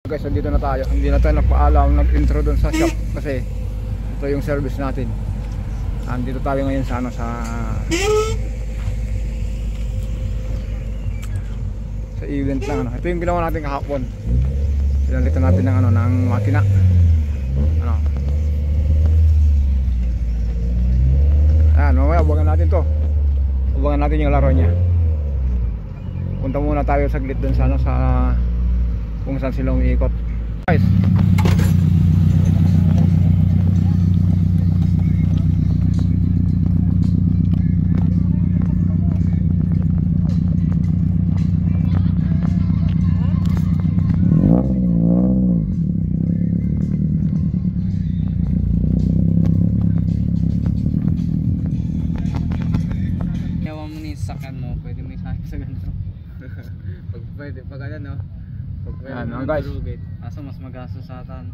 Guys, dito na tayo. Hindi na tayo nagpaalam, nag-intro doon sa shop kasi ito yung service natin. Andito tayo ngayon sa sa event lang. Ito yung ginawa natin kahapon. Pinalitan natin ng ng makina. Ayan, mamaya abangan natin to. Abangan natin yung laro niya. Punta muna tayo saglit doon sa sa kung saan sila umiikot. Guys, yawa mo ni sakyan mo, pwede may sabi sa ganito. Pwede, pag ano, no? Pag ayan, guys. Kaso mas magastos sa atan.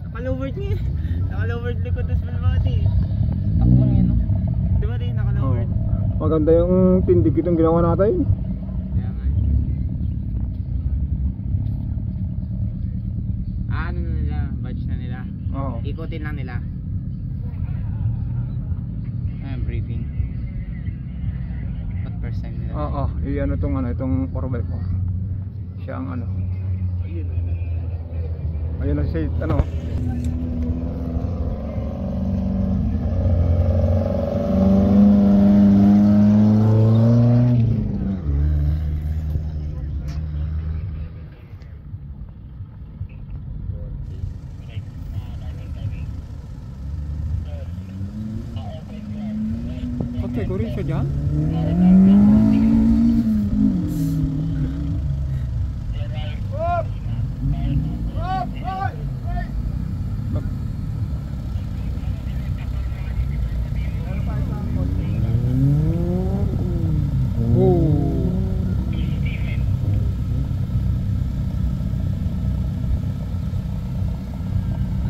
Naka-lowered niya. Naka-lowered likod sa full body. Takbo lang yun, no? Di ba rin naka-lowered? Maganda yung tindig itong ginawa natin. Kaya nga ano na nila, badge na nila. Oo. Ikutin lang nila. Ayan, briefing. What first time nila? Oo, iyan itong 4x4. Siya ang ayun na siya, kategori siya dyan.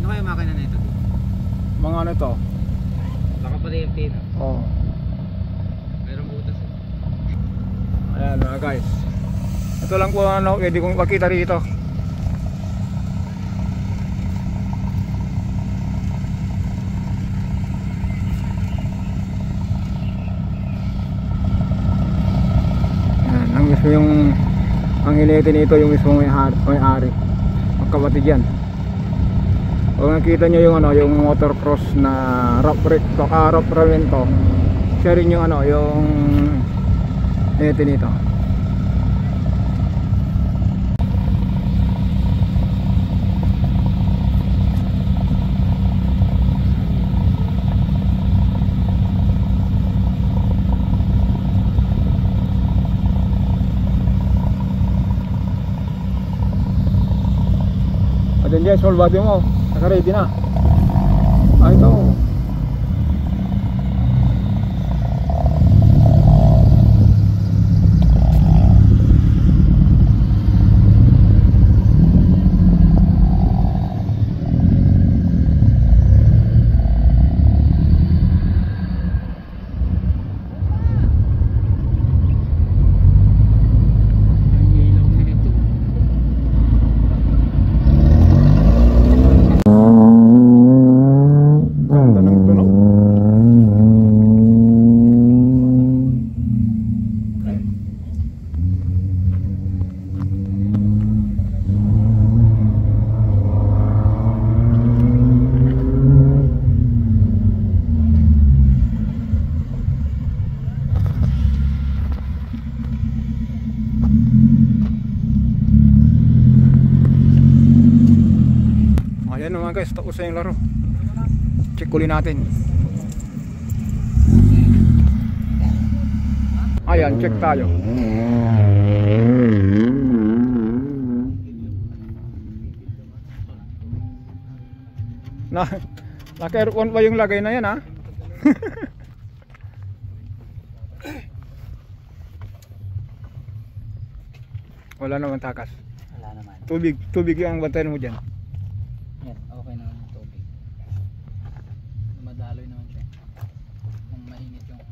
Ano kaya makina na ito? Mga ano to? Baka pala yung pin. Oo. Mayroong butas eh. Ayan mga guys. Ito lang po pwede kong makita rito. Ayan, ang mismo ang initin nito yung mismo may-ari. Magkapatid yan. Kung nakita nyo yung motocross na rough rin to, siya rin yung yung initin nito. Ayan dyan, small body mo. Naka-ready na. Ay, ito. Ayan naman guys, tapos na yung laro. Check uli natin. Ayan, check tayo. Naka-aircon pa yung lagay na yan, ha? Wala naman takas. Wala naman. Tubig yung bantayan mo dyan. Yan, okay naman yung tubig. Dumadaloy naman siya. Kung mainit yung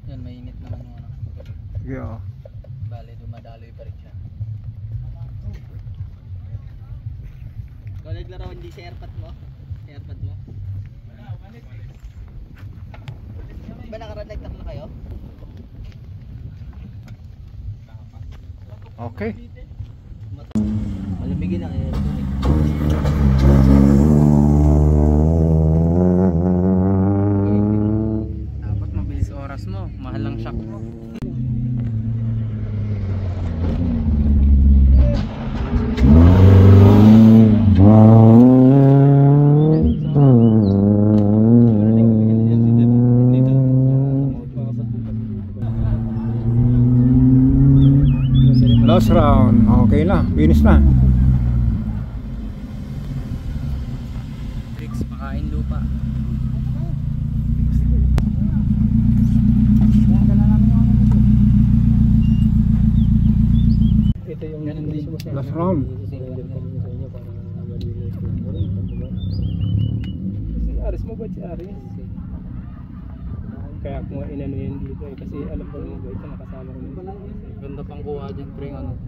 Yan, mainit naman yung Yeah. Bale, dumadaloy pa rin. naglaro hindi sa airpod mo? Airpod mo? Ba naka-red na kayo? Okay. Malamigin ang airpod eh. Dapat mabilis oras mo, mahal ang shock mo. Last round. Okay na. Finish na. Tricks, pakain lupa. Ito yung Last round. Si Aris mo ba si Aris? Kaya kung inano yun dito eh, kasi alam ko naman ba ito nakasama ko nito. Ganda pang kuha dyan, pre, ano?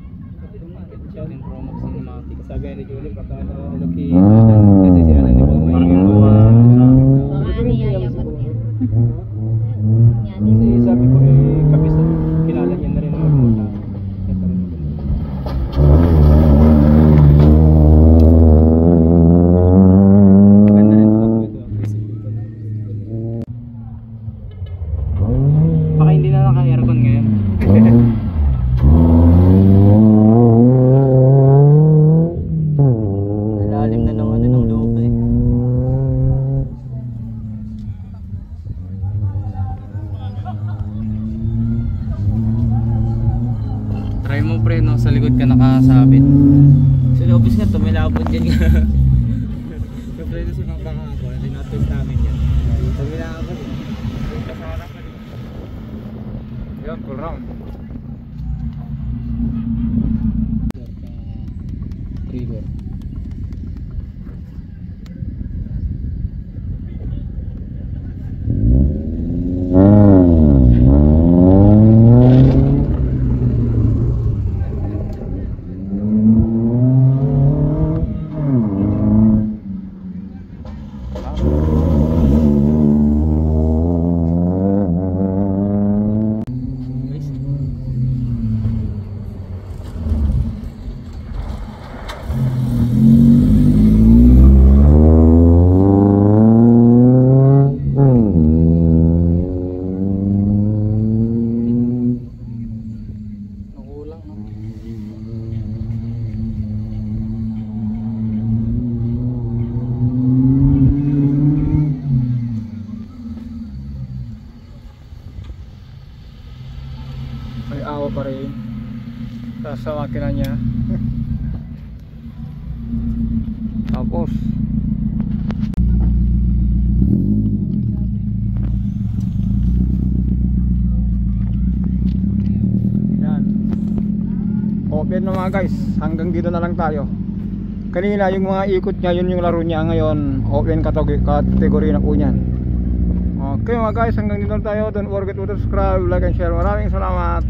Yung Pro Max Cinematic. Sabi ni Julie baka ano kasi si ano ni Mama Parang yung yung kuha. kasi sabi ko eh kapis kilala niya na rin naman mga ito rin maganda. Maganda rin po ito. Baka hindi na naka-aircon ngayon. Lalim na ng ano ng loob eh. Try mo pre no, sa likod ka nakasabit. Sa office nga tumilabot dyan ka. Sa pre sa mga baka ako, tinatog namin yan. Tumilabot eh. Yan, full round. Trigger. Nakulang no? May awa pa rin. Tapos sa makina niya. Tapos yan. Okay na mga guys. Hanggang dito na lang tayo. Kanina yung mga ikot niya, yun yung laro niya. Ngayon open category na po niyan. Okay mga guys, hanggang dito na tayo. Don't forget to subscribe, like and share. Maraming salamat.